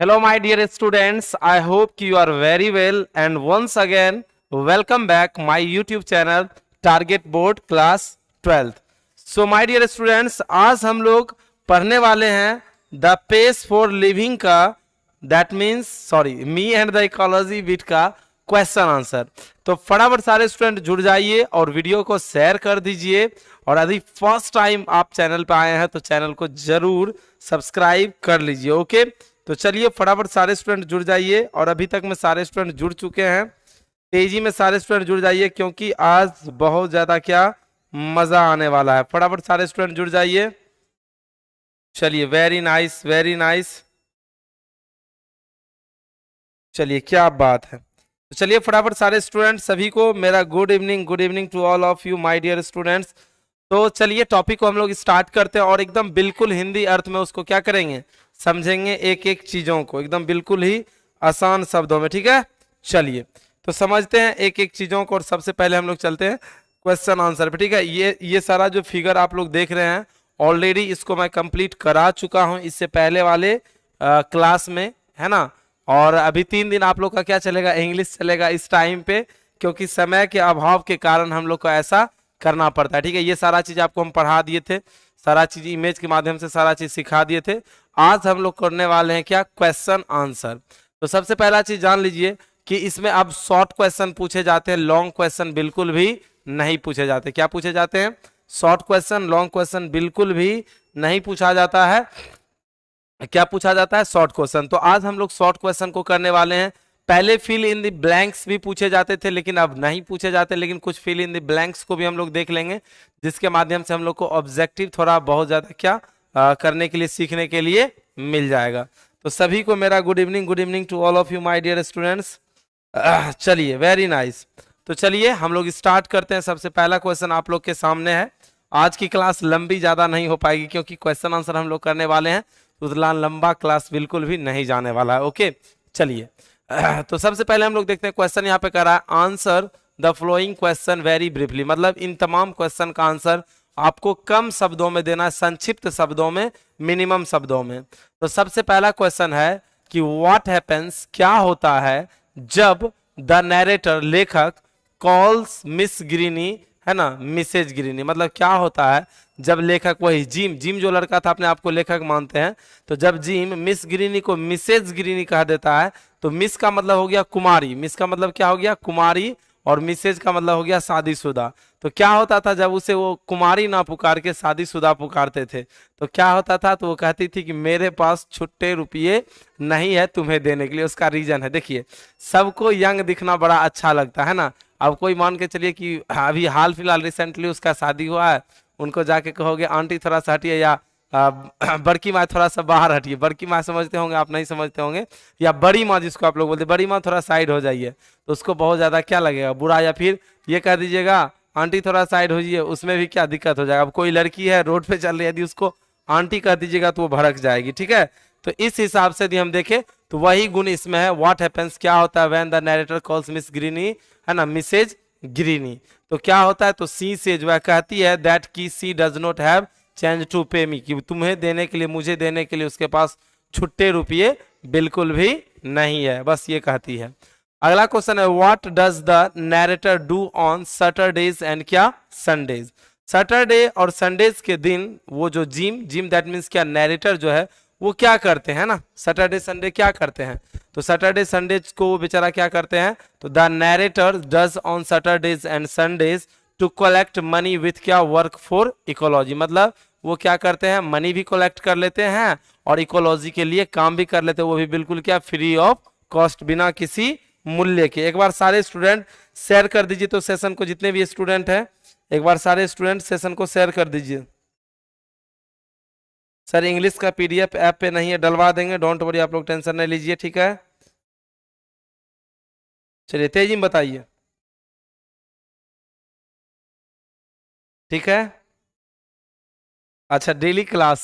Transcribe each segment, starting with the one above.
Hello, my dear students. I hope you are very well. And once again, welcome back my YouTube channel Target Board Class 12th. So, my dear students, आज हम लोग पढ़ने वाले हैं the pace for living का, that means sorry me and the ecology bit का question answer. तो फटाफट सारे स्टूडेंट जुड़ जाइए और वीडियो को शेयर कर दीजिए। और यदि फर्स्ट टाइम आप चैनल पे आए हैं तो चैनल को जरूर सब्सक्राइब कर लीजिए। ओके, तो चलिए फटाफट सारे स्टूडेंट जुड़ जाइए। और अभी तक में सारे स्टूडेंट जुड़ चुके हैं, तेजी में सारे स्टूडेंट जुड़ जाइए क्योंकि आज बहुत ज्यादा क्या मजा आने वाला है। फटाफट सारे स्टूडेंट जुड़ जाइए। चलिए, वेरी नाइस वेरी नाइस। चलिए, क्या बात है। तो चलिए फटाफट सारे स्टूडेंट सभी को मेरा good evening to all of you my dear students. तो चलिए टॉपिक को हम लोग स्टार्ट करते हैं और एकदम बिल्कुल हिंदी अर्थ में उसको क्या करेंगे, समझेंगे एक एक चीजों को एकदम बिल्कुल ही आसान शब्दों में। ठीक है, चलिए तो समझते हैं एक एक चीजों को। और सबसे पहले हम लोग चलते हैं क्वेश्चन आंसर पे। ठीक है, ये सारा जो फिगर आप लोग देख रहे हैं ऑलरेडी इसको मैं कंप्लीट करा चुका हूं इससे पहले वाले क्लास में, है ना। और अभी 3 दिन आप लोग का क्या चलेगा, इंग्लिश चलेगा इस टाइम पे, क्योंकि समय के अभाव के कारण हम लोग को ऐसा करना पड़ता है। ठीक है, ये सारा चीज आपको हम पढ़ा दिए थे, सारा चीज इमेज के माध्यम से सारा चीज सिखा दिए थे। आज हम लोग करने वाले हैं क्या, क्वेश्चन आंसर। तो सबसे पहला चीज जान लीजिए कि इसमें अब शॉर्ट क्वेश्चन पूछे जाते हैं, लॉन्ग क्वेश्चन बिल्कुल भी नहीं पूछे जाते। क्या पूछे जाते हैं, शॉर्ट क्वेश्चन। लॉन्ग क्वेश्चन बिल्कुल भी नहीं पूछा जाता है। क्या पूछा जाता है, शॉर्ट क्वेश्चन। तो आज हम लोग शॉर्ट क्वेश्चन को करने वाले हैं। पहले फिल इन द ब्लैंक्स भी पूछे जाते थे लेकिन अब नहीं पूछे जाते, लेकिन कुछ फिल इन द ब्लैंक्स को भी हम लोग देख लेंगे जिसके माध्यम से हम लोग को ऑब्जेक्टिव थोड़ा बहुत ज्यादा क्या करने के लिए, सीखने के लिए मिल जाएगा। तो सभी को मेरा good evening to all of you my dear students. चलिए, वेरी नाइस। तो चलिए हम लोग स्टार्ट करते हैं। सबसे पहला क्वेश्चन आप लोग के सामने है। आज की क्लास लंबी ज्यादा नहीं हो पाएगी क्योंकि क्वेश्चन आंसर हम लोग करने वाले हैं, उतना लंबा क्लास बिल्कुल भी नहीं जाने वाला है। ओके, चलिए तो सबसे पहले हम लोग देखते हैं क्वेश्चन यहाँ पे कर रहा है, answer the flowing question very briefly. मतलब इन तमाम क्वेश्चन का आंसर आपको कम शब्दों में देना है, संक्षिप्त शब्दों में, मिनिमम शब्दों में। तो सबसे पहला क्वेश्चन है कि व्हाट हैपेंस, क्या होता है जब द नैरेटर, लेखक, कॉल्स मिस ग्रीनी, है ना, मिसेज ग्रीनी। मतलब क्या होता है जब लेखक, वही जिम जो लड़का था अपने आप को लेखक मानते हैं, तो जब जिम मिस ग्रीनी को मिसेज ग्रीनी कह देता है, तो मिस का मतलब हो गया कुमारी, मिस का मतलब क्या हो गया, कुमारी, और मिसेज का मतलब हो गया शादीशुदा। तो क्या होता था जब उसे वो कुमारी ना पुकार के शादीशुदा पुकारते थे तो क्या होता था, तो वो कहती थी कि मेरे पास छुट्टे रुपये नहीं है तुम्हें देने के लिए। उसका रीजन है, देखिए सबको यंग दिखना बड़ा अच्छा लगता है ना। अब कोई मान के चलिए कि अभी हाल फिलहाल रिसेंटली उसका शादी हुआ है, उनको जाके कहोगे आंटी थोड़ा सा हटिए, या बड़की माँ थोड़ा सा बाहर हटिए। बड़की माँ समझते होंगे, आप नहीं समझते होंगे, या बड़ी माँ जिसको आप लोग बोलते, बड़ी माँ थोड़ा साइड हो जाइए, तो उसको बहुत ज्यादा क्या लगेगा, बुरा। या फिर ये कह दीजिएगा आंटी थोड़ा साइड हो जाइए, उसमें भी क्या दिक्कत हो जाएगा। अब कोई लड़की है रोड पे चल रही है, यदि उसको आंटी कह दीजिएगा तो वो भड़क जाएगी। ठीक है, तो इस हिसाब से यदि हम देखें तो वही गुण इसमें है। व्हाट हैपेंस, क्या होता है when the narrator calls Miss Greeny, है ना, मिसेज ग्रीनी। तो क्या होता है, तो सी से जो है कहती है दैट की she does not have change to pay me, कि तुम्हें देने के लिए, मुझे देने के लिए उसके पास छुट्टे रुपये बिल्कुल भी नहीं है, बस ये कहती है। अगला क्वेश्चन है what does the narrator do on Saturdays and क्या संडेज। सैटरडे और संडेज के दिन वो जो जिम दैट मीन्स क्या, नैरेटर जो है वो क्या करते हैं ना, सैटरडे संडे क्या करते हैं। तो सैटरडे संडेज को वो बेचारा क्या करते हैं, तो the narrator does on Saturdays and Sundays to collect money with क्या, वर्क फॉर इकोलॉजी। मतलब वो क्या करते हैं, मनी भी कलेक्ट कर लेते हैं और इकोलॉजी के लिए काम भी कर लेते हैं, वो भी बिल्कुल क्या, फ्री ऑफ कॉस्ट, बिना किसी मूल्य के। एक बार सारे स्टूडेंट शेयर कर दीजिए तो सेशन को, जितने भी स्टूडेंट हैं एक बार सारे स्टूडेंट सेशन को शेयर कर दीजिए। सर इंग्लिश का पीडीएफ ऐप पे नहीं है, डलवा देंगे, डोंट वरी, आप लोग टेंशन नहीं लीजिए। ठीक है, चलिए तेजी में बताइए। ठीक है, अच्छा डेली क्लास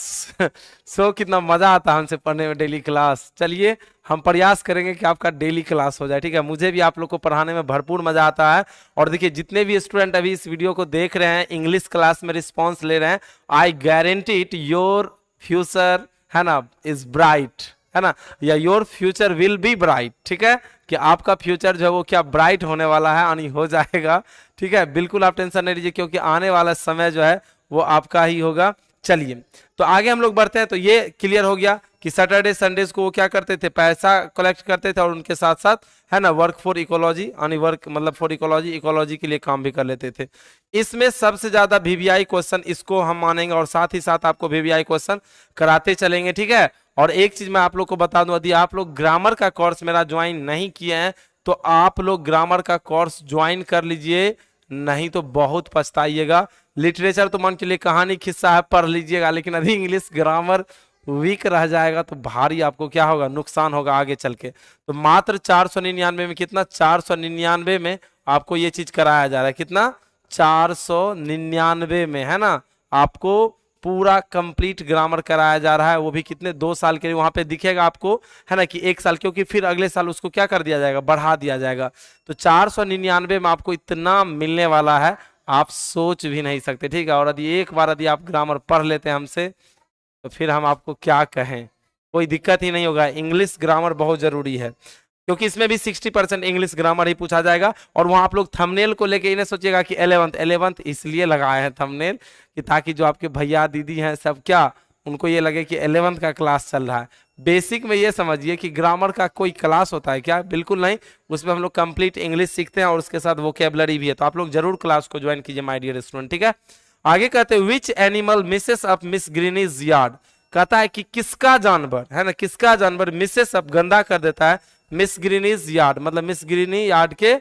सो कितना मजा आता है हमसे पढ़ने में डेली क्लास। चलिए हम प्रयास करेंगे कि आपका डेली क्लास हो जाए। ठीक है, मुझे भी आप लोग को पढ़ाने में भरपूर मजा आता है। और देखिए जितने भी स्टूडेंट अभी इस वीडियो को देख रहे हैं, इंग्लिश क्लास में रिस्पॉन्स ले रहे हैं, I guarantee it your future, है ना, इज ब्राइट। है ना, या your future will be bright, ठीक है, कि आपका फ्यूचर जो है वो क्या ब्राइट होने वाला है, यानी हो जाएगा, ठीक है। बिल्कुल आप टेंशन नहीं लीजिए, क्योंकि आने वाला समय जो है वो आपका ही होगा। चलिए तो आगे हम लोग बढ़ते हैं। तो ये क्लियर हो गया कि सैटरडे संडेज को वो क्या करते थे, पैसा कलेक्ट करते थे और उनके साथ साथ, है ना, वर्क फॉर इकोलॉजी, यानी वर्क मतलब फॉर इकोलॉजी, इकोलॉजी के लिए काम भी कर लेते थे। इसमें सबसे ज्यादा वीवीआई क्वेश्चन इसको हम मानेंगे, और साथ ही साथ आपको वीवीआई क्वेश्चन कराते चलेंगे, ठीक है। और एक चीज मैं आप लोग को बता दूं, यदि आप लोग ग्रामर का कोर्स मेरा ज्वाइन नहीं किए हैं तो आप लोग ग्रामर का कोर्स ज्वाइन कर लीजिए, नहीं तो बहुत पछताइएगा। लिटरेचर तो मान के लिए कहानी किस्सा है, पढ़ लीजिएगा, लेकिन यदि इंग्लिश ग्रामर वीक रह जाएगा तो भारी आपको क्या होगा, नुकसान होगा आगे चल के। तो मात्र 499 में, कितना, 499 में आपको ये चीज कराया जा रहा है, कितना, 499 में, है ना, आपको पूरा कंप्लीट ग्रामर कराया जा रहा है, वो भी कितने, 2 साल के लिए। वहां पे दिखेगा आपको, है ना, कि 1 साल, क्योंकि फिर अगले साल उसको क्या कर दिया जाएगा, बढ़ा दिया जाएगा। तो 499 में आपको इतना मिलने वाला है, आप सोच भी नहीं सकते, ठीक है। और यदि एक बार यदि आप ग्रामर पढ़ लेते हैं हमसे, तो फिर हम आपको क्या कहें, कोई दिक्कत ही नहीं होगा। इंग्लिश ग्रामर बहुत जरूरी है, क्योंकि इसमें भी 60% इंग्लिश ग्रामर ही पूछा जाएगा। और वहां आप लोग थंबनेल को लेके इन्हें सोचिएगा कि 11th इसलिए लगाए हैं थंबनेल, कि ताकि जो आपके भैया दीदी हैं सब, क्या उनको ये लगे कि 11th का क्लास चल रहा है। बेसिक में ये समझिए कि ग्रामर का कोई क्लास होता है क्या, बिल्कुल नहीं। उसमें हम लोग कंप्लीट इंग्लिश सीखते हैं और उसके साथ वोकेबलरी भी है। तो आप लोग जरूर क्लास को ज्वाइन कीजिए माय डियर स्टूडेंट, ठीक है। आगे कहते हैं which animal Mrs up Miss Greeny's yard, कहता है कि किसका जानवर, है ना, किसका जानवर मिसेस अप गंदा कर देता है मिस ग्रीनीज यार्ड, मतलब मिस ग्रीनी यार्ड के,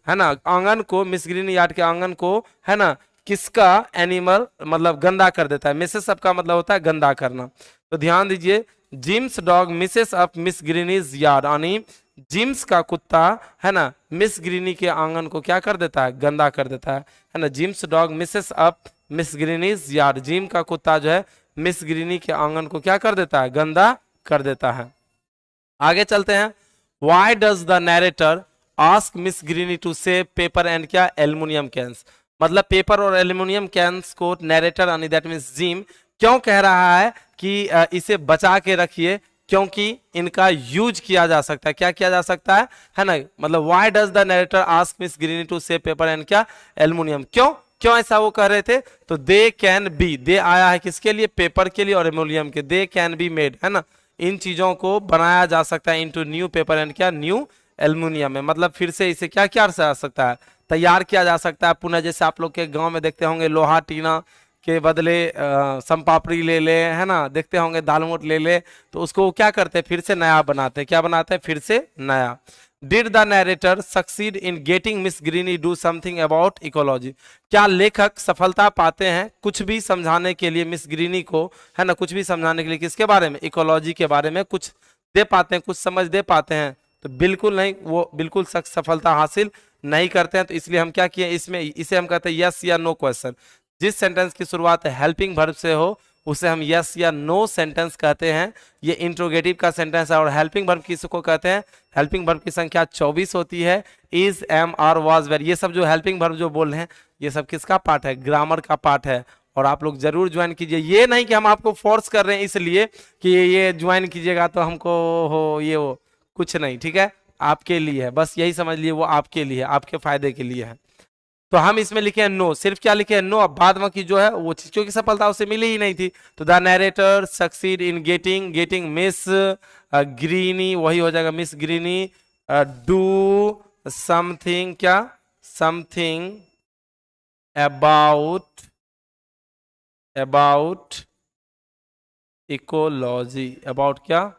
है ना, आंगन को, मिस ग्रीनी यार्ड के आंगन को, है ना, किसका एनिमल मतलब गंदा कर देता है। मिसेस अप का मतलब होता है गंदा करना। तो ध्यान दीजिए, Jim's dog messes up Miss Greeny's yard, यानी जिम्स का कुत्ता, है ना, मिस ग्रीनी के आंगन को क्या कर देता है, गंदा कर देता है ना। Jim's dog messes up Miss Greeny's yard, Jim का कुत्ता जो है मिस ग्रीनी के आंगन को क्या कर देता है, गंदा कर देता है। आगे चलते हैं। Why does the narrator ask Miss Greeny to save paper and क्या, एल्युमिनियम कैंस, मतलब पेपर और एल्युमिनियम कैंस को नैरेटर यानी दैट मींस जिम क्यों कह रहा है कि इसे बचा के रखिए, क्योंकि इनका यूज किया जा सकता है। क्या किया जा सकता है ना, मतलब why does the narrator ask Miss Greeny to save paper and क्या, एल्युमिनियम, क्यों क्यों ऐसा वो कह रहे थे। तो दे कैन बी, दे आया है किसके लिए, पेपर के लिए और एल्युमिनियम के, दे कैन बी मेड, है ना, इन चीजों को बनाया जा सकता है इनटू न्यू पेपर एंड क्या, न्यू एल्युमिनियम में, मतलब फिर से इसे क्या किया जा सकता है, तैयार किया जा सकता है पुनः। जैसे आप लोग के गांव में देखते होंगे लोहा टीना के बदले संपापड़ी ले ले, है ना, देखते होंगे दालमोट ले ले, तो उसको क्या करते हैं, फिर से नया बनाते हैं, क्या बनाते हैं, फिर से नया। Did the narrator succeed in getting Miss Greeny do something about ecology, क्या लेखक सफलता पाते हैं कुछ भी समझाने के लिए मिस ग्रीनी को, है ना, कुछ भी समझाने के लिए किसके बारे में, इकोलॉजी के बारे में कुछ दे पाते हैं, कुछ समझ दे पाते हैं। तो बिल्कुल नहीं, वो बिल्कुल सफलता हासिल नहीं करते हैं। तो इसलिए हम क्या किए इसमें, इसे हम कहते हैं यस या नो क्वेश्चन। जिस सेंटेंस की शुरुआत हेल्पिंग वर्ब से हो उसे हम यस या नो सेंटेंस कहते हैं। ये इंट्रोगेटिव का सेंटेंस है। और हेल्पिंग वर्ब किसको कहते हैं, हेल्पिंग वर्ब की संख्या 24 होती है, is, am, are, was, were, ये सब जो हेल्पिंग वर्ब जो बोल रहे हैं ये सब किसका पार्ट है, ग्रामर का पार्ट है। और आप लोग जरूर ज्वाइन कीजिए, ये नहीं कि हम आपको फोर्स कर रहे हैं इसलिए कि ये ज्वाइन कीजिएगा तो हमको हो ये हो, कुछ नहीं, ठीक है, आपके लिए है, बस यही समझ लिए, वो आपके लिए, आपके फायदे के लिए है। तो हम इसमें लिखे हैं नो, सिर्फ क्या लिखे हैं, नो। अब बाद में की जो है वो चीज क्योंकि सफलता उसे मिली ही नहीं थी। तो the narrator succeed in getting Miss Greeny, वही हो जाएगा मिस ग्रीनी डू समथिंग क्या, समथिंग अबाउट इकोलॉजी, अबाउट क्या,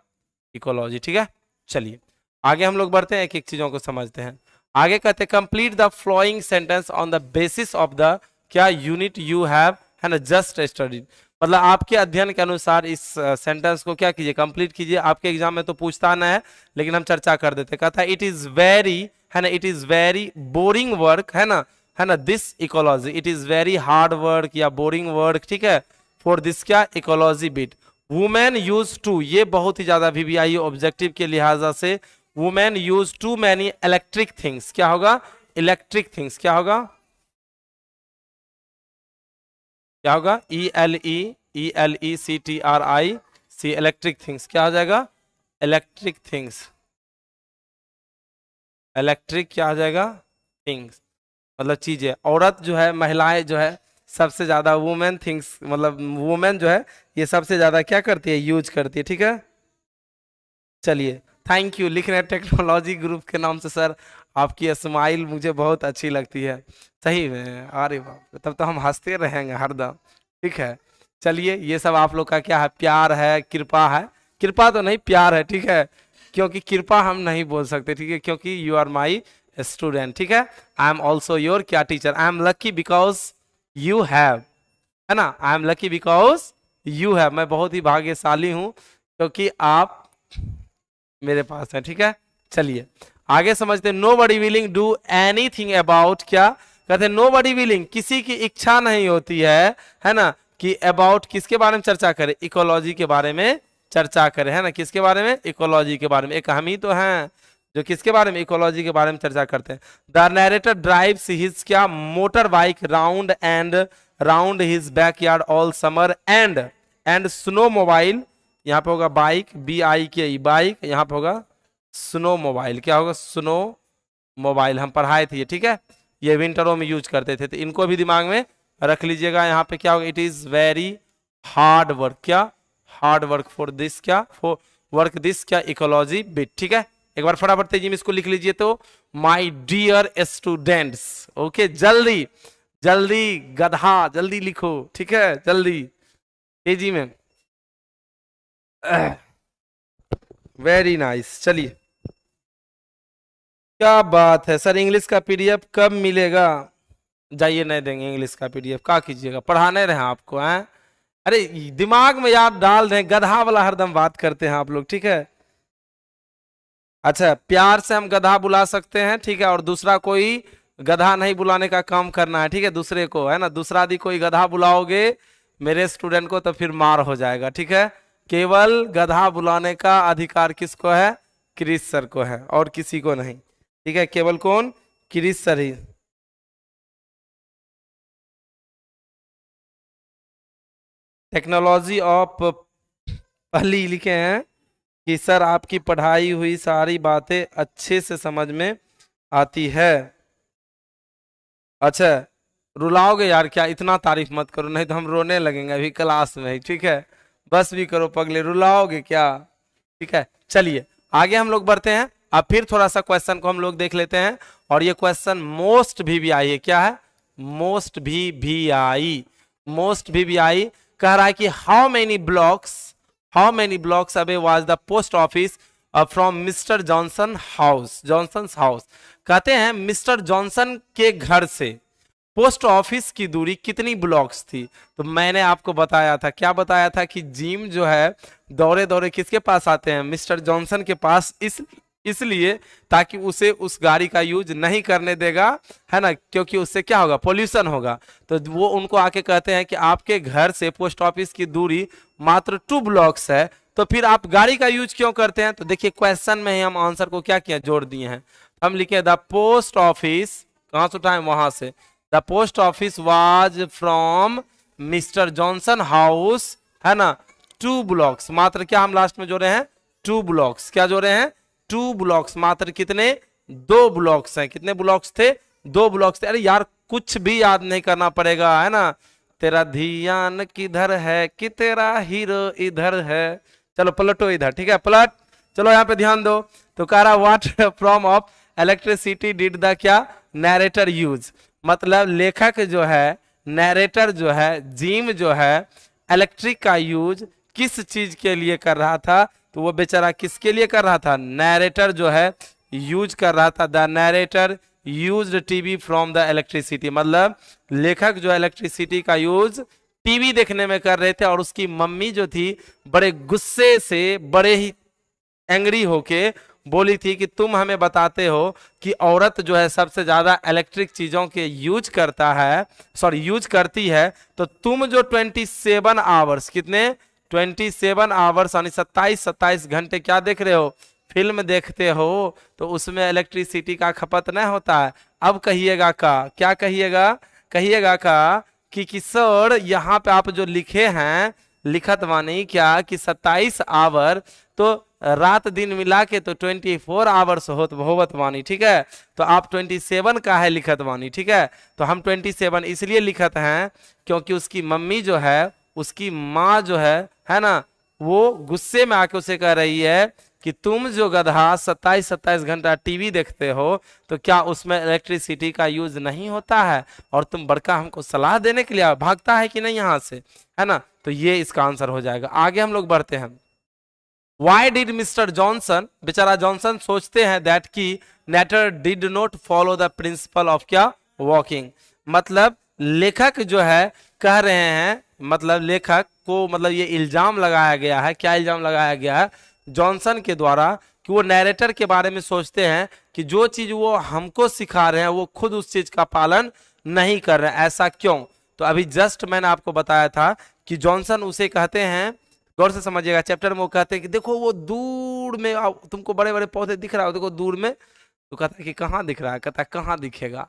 इकोलॉजी, ठीक है। चलिए आगे हम लोग बढ़ते हैं, एक एक चीजों को समझते हैं। आगे कहते हैं complete the flowing sentence on the basis of the क्या यूनिट यू हैव, है ना, जस्ट स्टडीड, मतलब आपके अध्ययन के अनुसार इस सेंटेंस को क्या कीजिए, कंप्लीट कीजिए। आपके एग्जाम में तो पूछता ना है, लेकिन हम चर्चा कर देते। कहता है इट इज वेरी, है ना, it is very boring work, है ना, this ecology, it is very hard work या बोरिंग वर्क, ठीक है, फॉर दिस क्या, ecology bit. Women use to, ये बहुत ही ज्यादा वीवीआई ऑब्जेक्टिव के लिहाजा से, women use to many electric things, क्या होगा, इलेक्ट्रिक थिंग्स, क्या होगा, क्या होगा, ELECTRIC, इलेक्ट्रिक थिंग्स, क्या हो जाएगा, इलेक्ट्रिक थिंग्स, इलेक्ट्रिक क्या हो जाएगा, थिंग्स मतलब चीजें। औरत जो है, महिलाएं जो है सबसे ज्यादा, वुमेन थिंग्स मतलब वुमेन जो है ये सबसे ज्यादा क्या करती है, यूज करती है, ठीक है। चलिए, थैंक यू लिख रहे हैं टेक्नोलॉजी ग्रुप के नाम से सर, आपकी स्माइल मुझे बहुत अच्छी लगती है। सही में, अरे बाप रे, तब तो हम हंसते रहेंगे हरदम। ठीक है, चलिए, ये सब आप लोग का क्या है, प्यार है, कृपा है। कृपा तो नहीं, प्यार है, ठीक है। क्योंकि कृपा हम नहीं बोल सकते, ठीक है, क्योंकि यू आर माई स्टूडेंट, ठीक है। आई एम ऑल्सो योर क्या teacher, I am lucky because you have, है ना, I am lucky because you have, मैं बहुत ही भाग्यशाली हूं क्योंकि आप मेरे पास है, ठीक है। चलिए आगे समझते हैं। Nobody willing do anything about, क्या कहते हैं, नो बडी विलिंग, किसी की इच्छा नहीं होती है ना, कि अबाउट किसके बारे में चर्चा करे, इकोलॉजी के बारे में चर्चा करे, है ना, किसके बारे में, इकोलॉजी के बारे में। एक हम ही तो हैं जो किसके बारे में, इकोलॉजी के बारे में चर्चा करते हैं। द नरेटर ड्राइव्स हिज क्या, motor bike round his backyard all summer and snow mobile, यहाँ पे होगा बाइक, BIK बाइक, यहाँ पे होगा स्नो मोबाइल, क्या होगा, स्नो मोबाइल, हम पढ़ाए थे ये, ठीक है। ये विंटरों में यूज करते थे, तो इनको भी दिमाग में रख लीजिएगा। यहाँ पे क्या होगा, it is very hard work, क्या हार्ड वर्क फॉर दिस, क्या फॉर वर्क दिस क्या, इकोलॉजी बिट, ठीक है। एक बार फटाफट तेजी में इसको लिख लीजिए, तो माई डियर स्टूडेंट्स, ओके, जल्दी जल्दी गधा, जल्दी लिखो, ठीक है, जल्दी तेजी में। वेरी नाइस, चलिए, क्या बात है सर, इंग्लिश का PDF कब मिलेगा। जाइए, नहीं देंगे इंग्लिश का PDF, क्या कीजिएगा, पढ़ाने रहे आपको, हैं। अरे दिमाग में याद डाल दें, गधा वाला हरदम बात करते हैं आप लोग, ठीक है। अच्छा, प्यार से हम गधा बुला सकते हैं, ठीक है, और दूसरा कोई गधा नहीं बुलाने का काम करना है, ठीक है, दूसरे को, है ना, दूसरा यदि कोई गधा बुलाओगे मेरे स्टूडेंट को तो फिर मार हो जाएगा, ठीक है। केवल गधा बुलाने का अधिकार किसको है, क्रिस सर को है, और किसी को नहीं, ठीक है, केवल कौन, क्रिस सर ही। टेक्नोलॉजी ऑफ पहली लिखे हैं कि सर आपकी पढ़ाई हुई सारी बातें अच्छे से समझ में आती है। अच्छा, रुलाओगे यार क्या, इतना तारीफ मत करो, नहीं तो हम रोने लगेंगे अभी क्लास में ही, ठीक है। बस भी करो पगले, रुलाओगे क्या, ठीक है। चलिए आगे हम लोग बढ़ते हैं। अब फिर थोड़ा सा क्वेश्चन को हम लोग देख लेते हैं, और ये क्वेश्चन मोस्ट VVI है, क्या है, मोस्ट VVI, मोस्ट VVI कह रहा है कि how many blocks away was the post office from mister Johnson house. कहते हैं मिस्टर जॉनसन के घर से पोस्ट ऑफिस की दूरी कितनी ब्लॉक्स थी। तो मैंने आपको बताया था, क्या बताया था, कि जिम जो है दौरे दौरे किसके पास आते हैं, मिस्टर जॉनसन के पास, इसलिए ताकि उसे उस गाड़ी का यूज नहीं करने देगा, है ना, क्योंकि उससे क्या होगा, पोल्यूशन होगा। तो वो उनको आके कहते हैं कि आपके घर से पोस्ट ऑफिस की दूरी मात्र 2 ब्लॉक्स है, तो फिर आप गाड़ी का यूज क्यों करते हैं। तो देखिए क्वेश्चन में ही हम आंसर को क्या किया, जोड़ दिए हैं। हम लिखे द पोस्ट ऑफिस, कहां से उठाए, वहां से, the post office was from mister Johnson house, है ना, 2 ब्लॉक्स, मात्र क्या हम लास्ट में जोड़े हैं, 2 ब्लॉक्स, क्या जोड़े हैं, 2 ब्लॉक्स, मात्र कितने, 2 ब्लॉक्स हैं, कितने ब्लॉक्स थे, 2 ब्लॉक्स थे। अरे यार कुछ भी याद नहीं करना पड़ेगा, है ना, तेरा ध्यान किधर है कि तेरा हीरो इधर है, चलो पलटो इधर, ठीक है, पलट, चलो यहाँ पे ध्यान दो। तो कह रहा what from of electricity did the क्या, नैरेटर यूज, मतलब लेखक जो है, नैरेटर जो है, जिम जो है, इलेक्ट्रिक का यूज किस चीज के लिए कर रहा था। तो वो बेचारा किसके लिए कर रहा था, नैरेटर जो है यूज कर रहा था, the narrator used TV from the electricity, मतलब लेखक जो इलेक्ट्रिसिटी का यूज टीवी देखने में कर रहे थे, और उसकी मम्मी जो थी बड़े गुस्से से, बड़े ही एंग्री होके बोली थी कि तुम हमें बताते हो कि औरत जो है सबसे ज्यादा इलेक्ट्रिक चीजों के यूज करता है, सॉरी यूज करती है, तो तुम जो 27 आवर्स, कितने 27 आवर्स यानी 27 घंटे क्या देख रहे हो, फिल्म देखते हो, तो उसमें इलेक्ट्रिसिटी का खपत नहीं होता है। अब कहिएगा का, क्या कहिएगा, कहिएगा का कि सर यहाँ पे आप जो लिखे हैं, लिखत वानी क्या कि 27 आवर तो रात दिन मिला के तो 24 आवर्स होवत वानी, ठीक है। तो आप 27 का है लिखत वानी, ठीक है। तो हम 27 इसलिए लिखत हैं क्योंकि उसकी मम्मी जो है, उसकी माँ जो है ना, वो गुस्से में आके उसे कह रही है कि तुम जो गधा 27-27 घंटा टीवी देखते हो तो क्या उसमें इलेक्ट्रिसिटी का यूज नहीं होता है, और तुम बड़का हमको सलाह देने के लिए भागता है कि नहीं यहाँ से, है ना। तो ये इसका आंसर हो जाएगा। आगे हम लोग बढ़ते हैं। वाई डिड मिस्टर जॉनसन, बेचारा जॉनसन सोचते हैं दैट की narrator did not follow the principle of क्या, वॉकिंग। मतलब लेखक जो है कह रहे हैं, मतलब लेखक को मतलब ये इल्जाम लगाया गया है, क्या इल्जाम लगाया गया है जॉनसन के द्वारा, कि वो नैरेटर के बारे में सोचते हैं कि जो चीज वो हमको सिखा रहे हैं वो खुद उस चीज का पालन नहीं कर रहे हैं। ऐसा क्यों? तो अभी जस्ट मैंने आपको बताया था कि जॉनसन उसे कहते हैं, गौर से समझिएगा, चैप्टर में वो कहते हैं कि देखो वो दूर में तुमको बड़े बड़े पौधे दिख रहा हो, देखो दूर में। तो कहता है कि कहाँ दिख रहा है? कहता है कहाँ दिखेगा,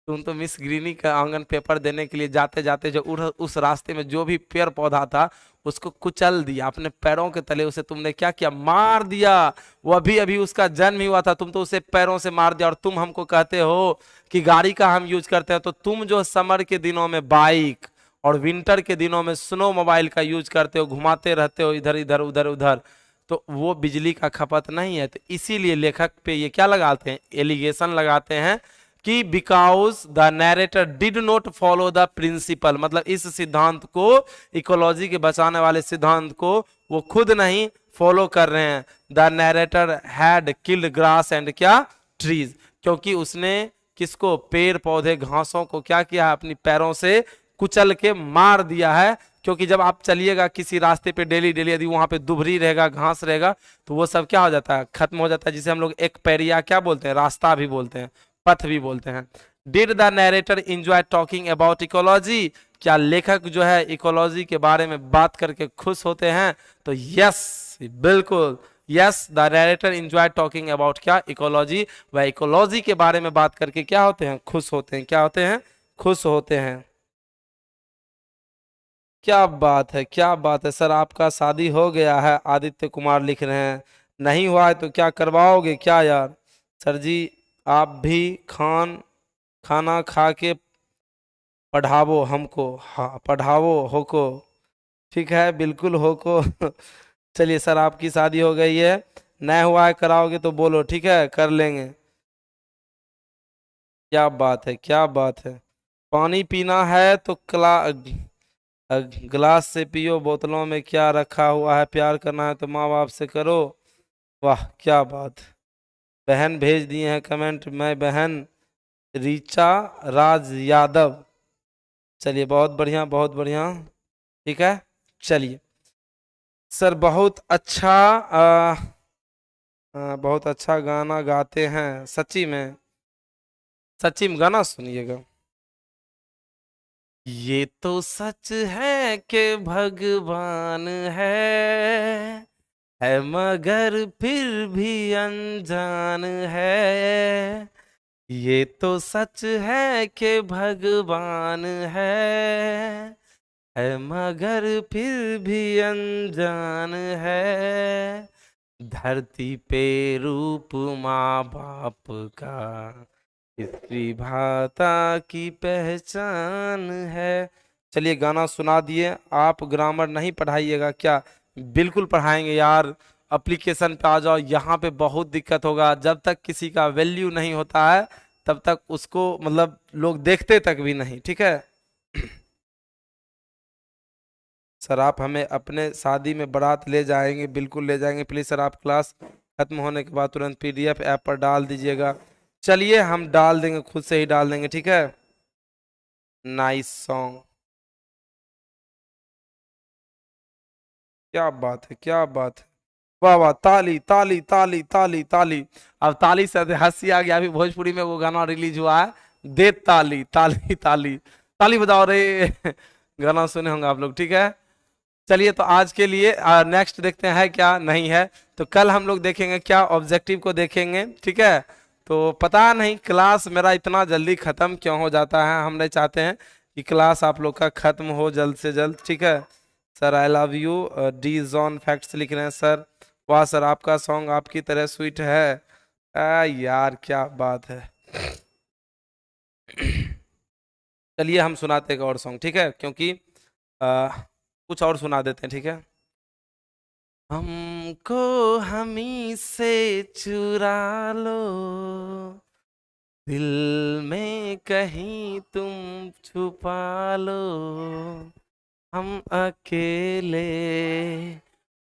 तुम तो मिस ग्रीनी का आंगन पेपर देने के लिए जाते जाते जो उस रास्ते में जो भी पेड़ पौधा था उसको कुचल दिया अपने पैरों के तले, उसे तुमने क्या किया, मार दिया। वो अभी अभी उसका जन्म ही हुआ था, तुम तो उसे पैरों से मार दिया, और तुम हमको कहते हो कि गाड़ी का हम यूज करते हैं, तो तुम जो समर के दिनों में बाइक और विंटर के दिनों में स्नो मोबाइल का यूज करते हो, घुमाते रहते हो इधर इधर उधर उधर, तो वो बिजली का खपत नहीं है। तो इसीलिए लेखक पे ये क्या लगाते हैं, एलिगेशन लगाते हैं कि because the narrator did not follow the principle, मतलब इस सिद्धांत को, इकोलॉजी के बचाने वाले सिद्धांत को वो खुद नहीं फॉलो कर रहे हैं। The narrator had killed grass and क्या, ट्रीज, क्योंकि उसने किसको, पेड़ पौधे घासों को क्या किया, अपनी पैरों से कुचल के मार दिया है। क्योंकि जब आप चलिएगा किसी रास्ते पे डेली डेली, यदि वहां पे दुभरी रहेगा, घास रहेगा, तो वो सब क्या हो जाता है, खत्म हो जाता है, जिसे हम लोग एक पैरिया क्या बोलते हैं, रास्ता भी बोलते हैं, पथ भी बोलते हैं। Did the narrator enjoy talking about ecology, क्या लेखक जो है इकोलॉजी के बारे में बात करके खुश होते हैं? तो यस, बिल्कुल yes, the narrator enjoy talking about क्या, इकोलॉजी। वह इकोलॉजी के बारे में बात करके क्या होते हैं, खुश होते हैं। क्या होते हैं, खुश होते हैं। क्या बात है, क्या बात है सर, आपका शादी हो गया है, आदित्य कुमार लिख रहे हैं। नहीं हुआ है तो क्या करवाओगे क्या यार? सर जी आप भी खाना खा के पढ़ावो हमको, हाँ पढ़ावो होको, ठीक है बिल्कुल होको। चलिए सर आपकी शादी हो गई है, नहीं हुआ है कराओगे तो बोलो, ठीक है कर लेंगे। क्या बात है, क्या बात है। पानी पीना है तो गिलास से पियो, बोतलों में क्या रखा हुआ है, प्यार करना है तो माँ बाप से करो। वाह क्या बात। बहन भेज दिए हैं कमेंट, मैं बहन रीचा राज यादव। चलिए बहुत बढ़िया, बहुत बढ़िया, ठीक है। चलिए सर बहुत अच्छा, बहुत अच्छा गाना गाते हैं, सच्ची में, सच्ची में गाना सुनिएगा। ये तो सच है कि भगवान है मगर फिर भी अनजान है। ये तो सच है कि भगवान है मगर फिर भी अनजान है। धरती पे रूप माँ बाप का स्त्री भाता की पहचान है। चलिए गाना सुना दिए। आप ग्रामर नहीं पढ़ाइएगा क्या? बिल्कुल पढ़ाएंगे यार, एप्लीकेशन पे आ जाओ, यहाँ पे बहुत दिक्कत होगा। जब तक किसी का वैल्यू नहीं होता है तब तक उसको मतलब लोग देखते तक भी नहीं, ठीक है। सर आप हमें अपने शादी में बारात ले जाएंगे? बिल्कुल ले जाएंगे, प्लीज सर आप क्लास खत्म होने के बाद तुरंत पीडीएफ ऐप पर डाल दीजिएगा। चलिए हम डाल देंगे, खुद से ही डाल देंगे, ठीक है। नाइस सॉन्ग, क्या बात है, क्या बात है। वाह वाह, ताली ताली ताली ताली ताली। अब ताली से हंसी आ गया, अभी भोजपुरी में वो गाना रिलीज हुआ है, दे ताली ताली ताली, ताली बजाओ रे। गाना सुने होंगे आप लोग, ठीक है। चलिए तो आज के लिए नेक्स्ट देखते हैं क्या नहीं है। तो कल हम लोग देखेंगे क्या, ऑब्जेक्टिव को देखेंगे, ठीक है। तो पता नहीं क्लास मेरा इतना जल्दी खत्म क्यों हो जाता है, हम नहीं चाहते हैं कि क्लास आप लोग का खत्म हो जल्द से जल्द, ठीक है। Sir I love you, D John facts लिख रहे हैं सर, वाह सर, आपका सॉन्ग आपकी तरह स्वीट है। यार क्या बात है। चलिए हम सुनाते हैं एक और सॉन्ग, ठीक है, क्योंकि आ, कुछ और सुना देते हैं, ठीक है। हमको हमी से चुरा लो, दिल में कहीं तुम छुपा लो, हम अकेले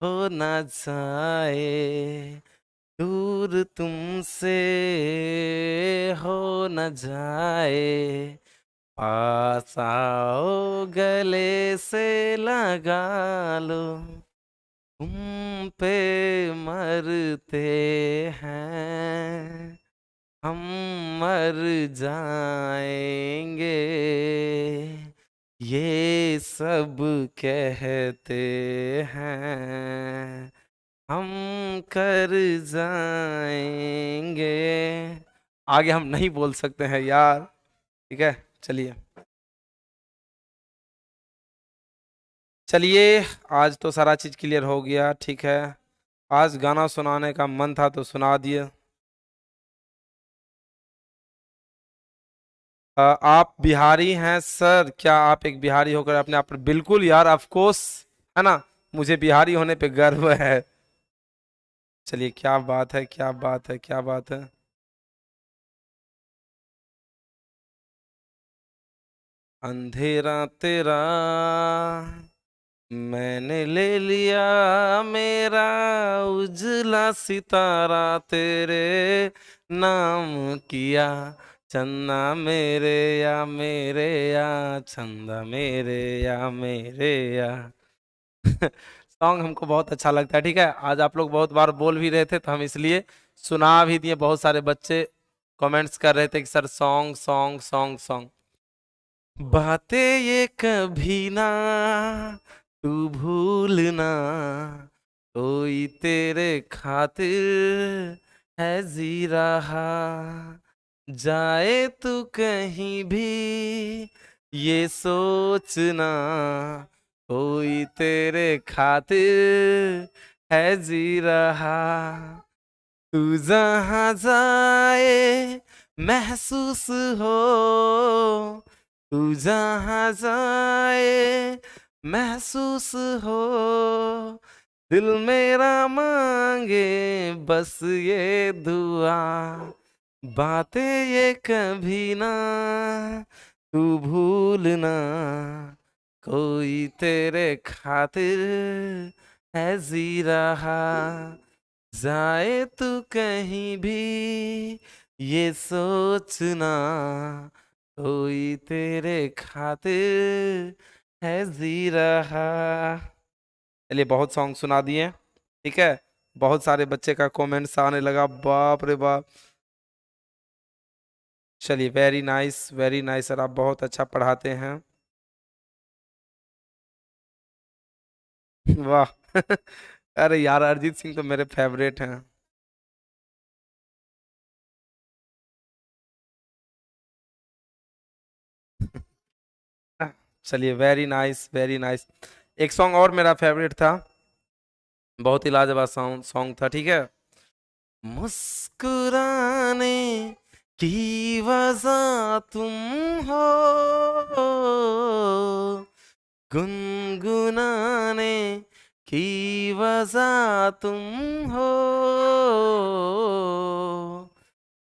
हो ना जाए, दूर तुमसे हो न जाए, पास आओ गले से लगा लो, तुम पे मरते हैं, हम मर जाएंगे, ये सब कहते हैं, हम कर जाएंगे। आगे हम नहीं बोल सकते हैं यार, ठीक है। चलिए चलिए, आज तो सारा चीज क्लियर हो गया, ठीक है। आज गाना सुनाने का मन था तो सुना दिए। आप बिहारी हैं सर? क्या आप एक बिहारी होकर अपने आप पर, बिल्कुल यार, ऑफ कोर्स, है ना, मुझे बिहारी होने पे गर्व है। चलिए, क्या बात है, क्या बात है, क्या बात है। अंधेरा तेरा मैंने ले लिया, मेरा उजला सितारा तेरे नाम किया, चन्ना मेरे या मेरे या, चंदा मेरे या मेरे या। सॉन्ग हमको बहुत अच्छा लगता है, ठीक है। आज आप लोग बहुत बार बोल भी रहे थे तो हम इसलिए सुना भी दिए। बहुत सारे बच्चे कमेंट्स कर रहे थे कि sir song song song song. बातें ये कभी ना तू भूलना, कोई तेरे खातिर है जी रहा, जाए तू कहीं भी ये सोचना, कोई तेरे खातिर है जी रहा, तू जहाँ जाए महसूस हो, तू जहाँ जाए महसूस हो, दिल मेरा मांगे बस ये दुआ, बातें ये कभी ना तू भूलना, कोई तेरे खातिर है जी रहा, जाए तू कहीं भी ये सोचना, कोई तेरे खातिर है जी रहा। चलिए, बहुत सॉन्ग सुना दिए, ठीक है। बहुत सारे बच्चे का कमेंट्स आने लगा, बाप रे बाप। चलिए, वेरी नाइस सर, आप बहुत अच्छा पढ़ाते हैं। वाह। अरे यार, अरिजीत सिंह तो मेरे फेवरेट हैं। चलिए, वेरी नाइस, वेरी नाइस। एक सॉन्ग और मेरा फेवरेट था, बहुत ही लाजवाब सॉन्ग सॉन्ग था, ठीक है। मुस्कुराने की वजह तुम हो, गुनगुनाने की वजह तुम हो,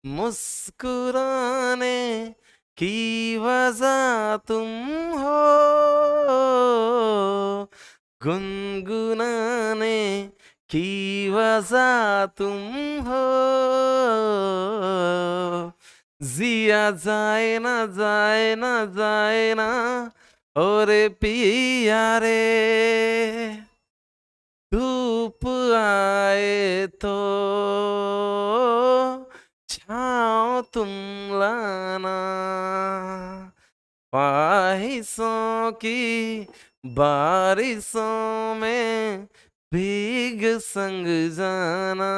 मुस्कुराने की वजह तुम हो, गुनगुनाने की वजह तुम हो, जिया जाए ना जाए ना जाए ना, और पिया रे, धूप आए तो छाँव तुम लाना, ख्वाहिशों की बारिशों में भीग संग जाना,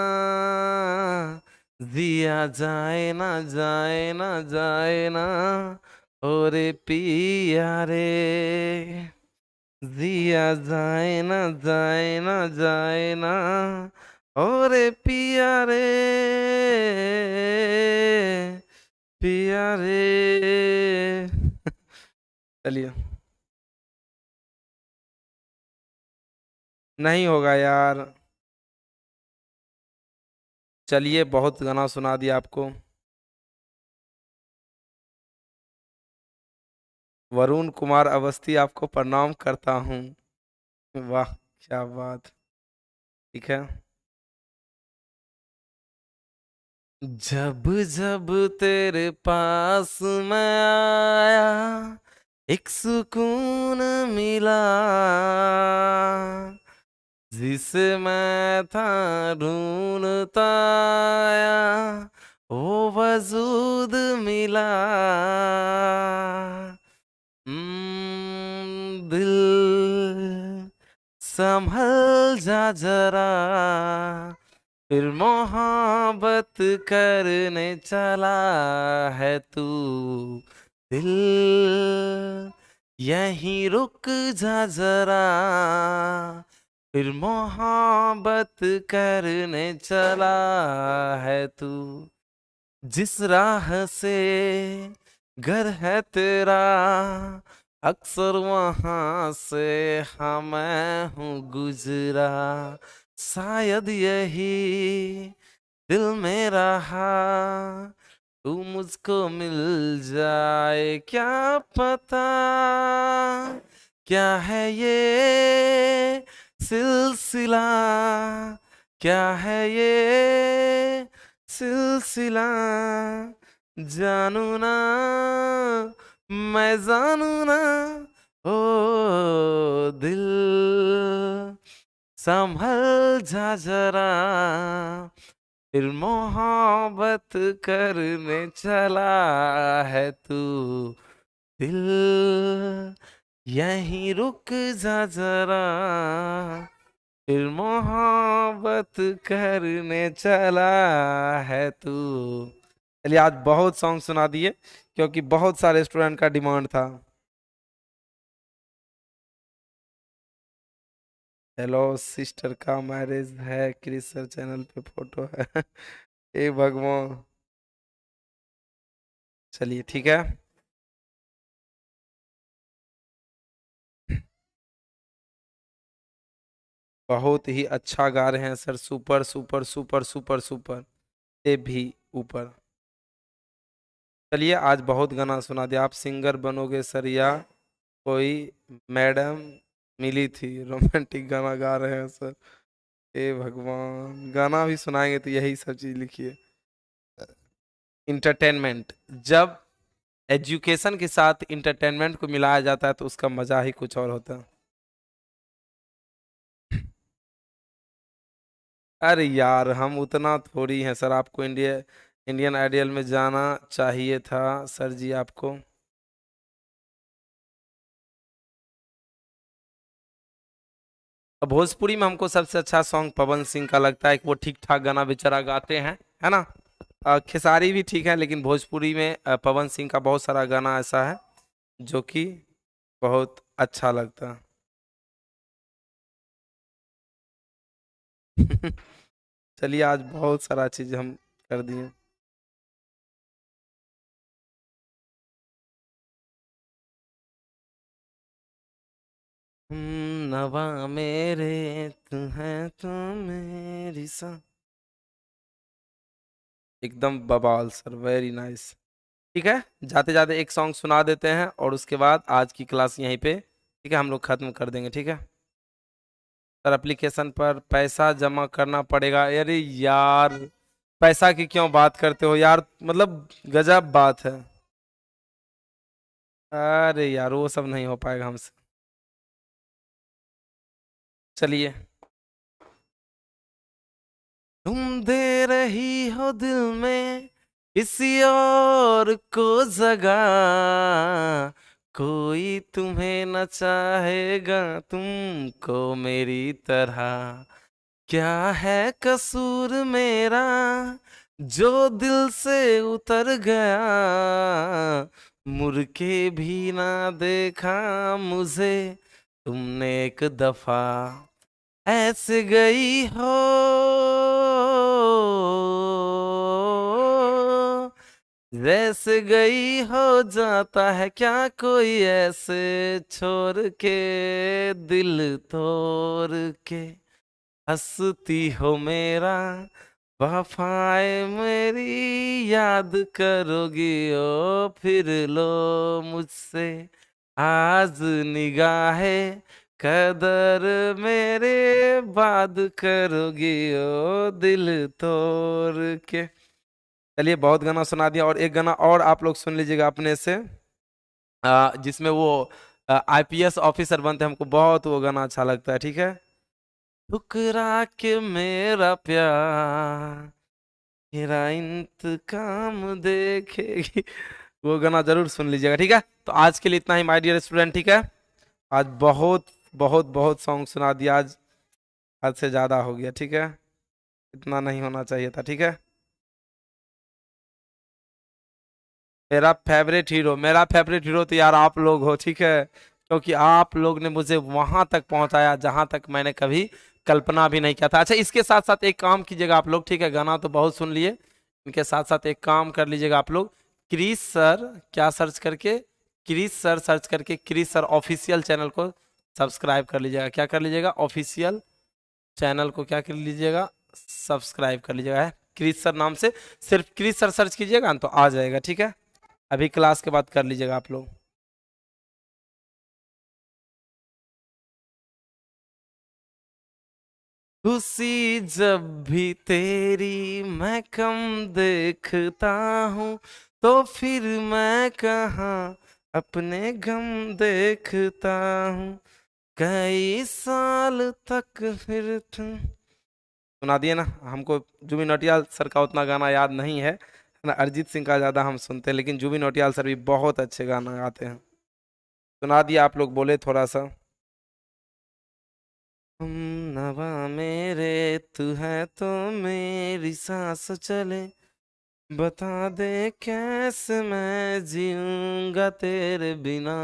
दिया जाए ना जाए ना जाए ना, और पिया रे, दिया जाए ना जाए ना जाए ना, ओरे पिया रे, पिया रे। चलिए, नहीं होगा यार। चलिए, बहुत गाना सुना दिया आपको। वरुण कुमार अवस्थी आपको प्रणाम करता हूँ। वाह, क्या बात। ठीक है। जब जब तेरे पास मैं आया, एक सुकून मिला, जिसे मैं था ढूंढता आया, वो वजूद मिला। दिल संभल जा जरा, फिर मोहब्बत करने चला है तू। दिल यहीं रुक जा जरा, फिर मोहब्बत करने चला है तू। जिस राह से घर है तेरा, अक्सर वहां से हाँ मैं हूँ गुजरा। शायद यही दिल में रहा, तू मुझको मिल जाए क्या पता। क्या है ये सिलसिला, क्या है ये सिलसिला, जानू ना, मैं जानू ना। ओ दिल संभल जा जरा, फिर मोहब्बत करने चला है तू। दिल यहीं रुक जा जरा, फिर मोहब्बत करने चला है तू। चलिए, आज बहुत सॉन्ग सुना दिए क्योंकि बहुत सारे स्टूडेंट का डिमांड था। हेलो सिस्टर का मैरिज है, क्रिस सर चैनल पे फोटो है। ए भगवान। चलिए, ठीक है। बहुत ही अच्छा गा रहे हैं sir, super super super super super, से भी ऊपर। चलिए, आज बहुत गाना सुना दिया। आप सिंगर बनोगे सर या कोई मैडम मिली थी? रोमांटिक गाना गा रहे हैं सर। ए भगवान, गाना भी सुनाएंगे तो यही सब चीज लिखिए। इंटरटेनमेंट, जब एजुकेशन के साथ इंटरटेनमेंट को मिलाया जाता है तो उसका मजा ही कुछ और होता है। अरे यार, हम उतना थोड़ी हैं सर, आपको इंडियन आइडियल में जाना चाहिए था सर जी आपको। अब भोजपुरी में हमको सबसे अच्छा सॉन्ग पवन सिंह का लगता है कि वो ठीक ठाक गाना बेचारा गाते हैं, है ना। खेसारी भी ठीक है, लेकिन भोजपुरी में पवन सिंह का बहुत सारा गाना ऐसा है जो कि बहुत अच्छा लगता है। चलिए, आज बहुत सारा चीज हम कर दिए। नवा मेरे तू है तू मेरी सा। एकदम बवाल सर, वेरी नाइस। ठीक है, जाते जाते एक सॉन्ग सुना देते हैं और उसके बाद आज की क्लास यहीं पे, ठीक है, हम लोग खत्म कर देंगे, ठीक है। सर, एप्लीकेशन पर पैसा जमा करना पड़ेगा? अरे यार, पैसा की क्यों बात करते हो यार, मतलब गजब बात है। अरे यार, वो सब नहीं हो पाएगा हमसे। चलिए। तुम दे रही हो दिल में किसी और को जगह, कोई तुम्हें न चाहेगा तुमको मेरी तरह। क्या है कसूर मेरा जो दिल से उतर गया, मुड़ के भी ना देखा मुझे तुमने एक दफा। ऐसे गई हो जैसे गई हो, जाता है क्या कोई ऐसे छोड़ के, दिल तोड़ के। हंसती हो मेरा वफाए मेरी, याद करोगी ओ फिर लो मुझसे आज निगाहें कदर, मेरे बात करोगी ओ दिल तोड़ के। चलिए बहुत गाना सुना दिया, और एक गाना और आप लोग सुन लीजिएगा अपने से, जिसमें वो आईपीएस ऑफिसर बनते हैं, हमको बहुत वो गाना अच्छा लगता है, ठीक है। ठुकरा के मेरा प्यार तेरा इंतकाम देखेगी, वो गाना जरूर सुन लीजिएगा, ठीक है। तो आज के लिए इतना ही माय डियर स्टूडेंट, ठीक है। आज बहुत बहुत बहुत सॉन्ग सुना दिया आज, हद से ज्यादा हो गया, ठीक है। इतना नहीं होना चाहिए था, ठीक है। मेरा फेवरेट हीरो तो यार आप लोग हो, ठीक है। क्योंकि आप लोग ने मुझे वहां तक पहुंचाया जहां तक मैंने कभी कल्पना भी नहीं किया था। अच्छा, इसके साथ साथ एक काम कीजिएगा आप लोग, ठीक है। गाना तो बहुत सुन लिए, इनके साथ साथ एक काम कर लीजिएगा आप लोग। क्रिस सर क्या सर्च करके, क्रिस सर सर्च करके क्रिस सर ऑफिशियल चैनल को सब्सक्राइब कर लीजिएगा। क्या कर लीजिएगा? ऑफिशियल चैनल को क्या कर लीजिएगा? सब्सक्राइब कर लीजिएगा, है क्रिस सर नाम से। सिर्फ क्रिस सर सर्च कीजिएगा ना तो आ जाएगा, ठीक है। अभी क्लास के बाद कर लीजिएगा आप लोग। खुशी जब भी तेरी मैं कम देखता हूँ, तो फिर मैं कहाँ अपने गम देखता हूँ। कई साल तक फिर तुम, सुना दिए ना हमको। जुबिन नौटियाल सर का उतना गाना याद नहीं है ना, अरिजीत सिंह का ज्यादा हम सुनते हैं, लेकिन जुबिन नौटियाल सर भी बहुत अच्छे गाना गाते हैं। सुना दिया, आप लोग बोले थोड़ा सा। हम नवा मेरे, तू है तो मेरी सांस चले, बता दे कैसे मैं जीऊंगा तेरे बिना।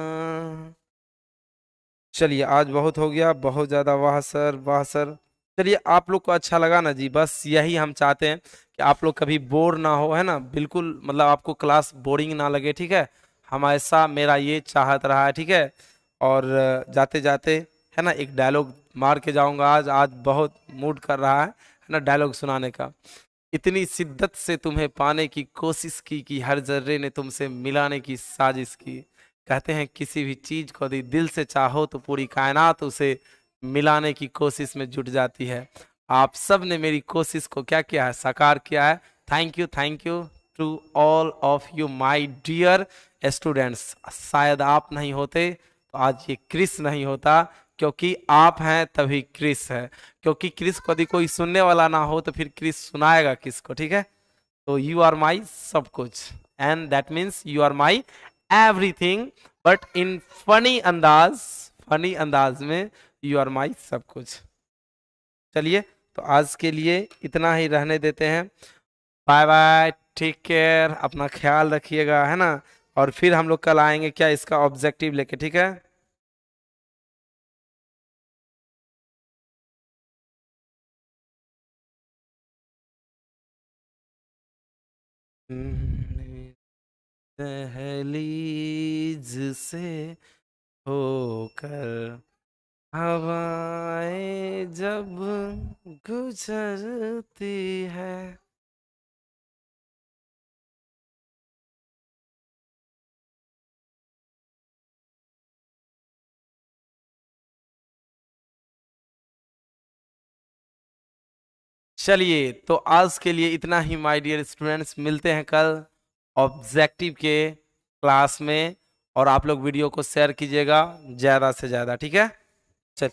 चलिए आज बहुत हो गया, बहुत ज्यादा, वाह सर वाह सर। चलिए आप लोग को अच्छा लगा ना जी, बस यही हम चाहते हैं कि आप लोग कभी बोर ना हो, है ना, बिल्कुल मतलब आपको क्लास बोरिंग ना लगे, ठीक है। हमेशा मेरा ये चाहत रहा है, ठीक है। और जाते जाते, है ना, एक डायलॉग मार के जाऊंगा आज। आज बहुत मूड कर रहा है ना डायलॉग सुनाने का। इतनी शिद्दत से तुम्हें पाने की कोशिश की कि हर जर्रे ने तुमसे मिलाने की साजिश की। कहते हैं किसी भी चीज को यदि दिल से चाहो तो पूरी कायनात उसे मिलाने की कोशिश में जुट जाती है। आप सब ने मेरी कोशिश को क्या किया है? साकार किया है। Thank you to all of you my dear students. शायद आप नहीं होते तो आज ये क्रिस नहीं होता, क्योंकि आप हैं तभी क्रिस है। क्योंकि क्रिस को यदि कोई सुनने वाला ना हो तो फिर क्रिस सुनाएगा किसको, ठीक है। तो यू आर माई सब कुछ, and that means you are my everything, but in funny अंदाज में यू आर माई सब कुछ। चलिए तो आज के लिए इतना ही रहने देते हैं। बाय बाय, टेक केयर, अपना ख्याल रखिएगा, है ना। और फिर हम लोग कल आएंगे क्या, इसका ऑब्जेक्टिव लेके, ठीक है। दहलीज से होकर हवाएं जब गुजरती है। चलिए तो आज के लिए इतना ही माय डियर स्टूडेंट्स, मिलते हैं कल ऑब्जेक्टिव के क्लास में। और आप लोग वीडियो को शेयर कीजिएगा ज्यादा से ज्यादा, ठीक है। चल।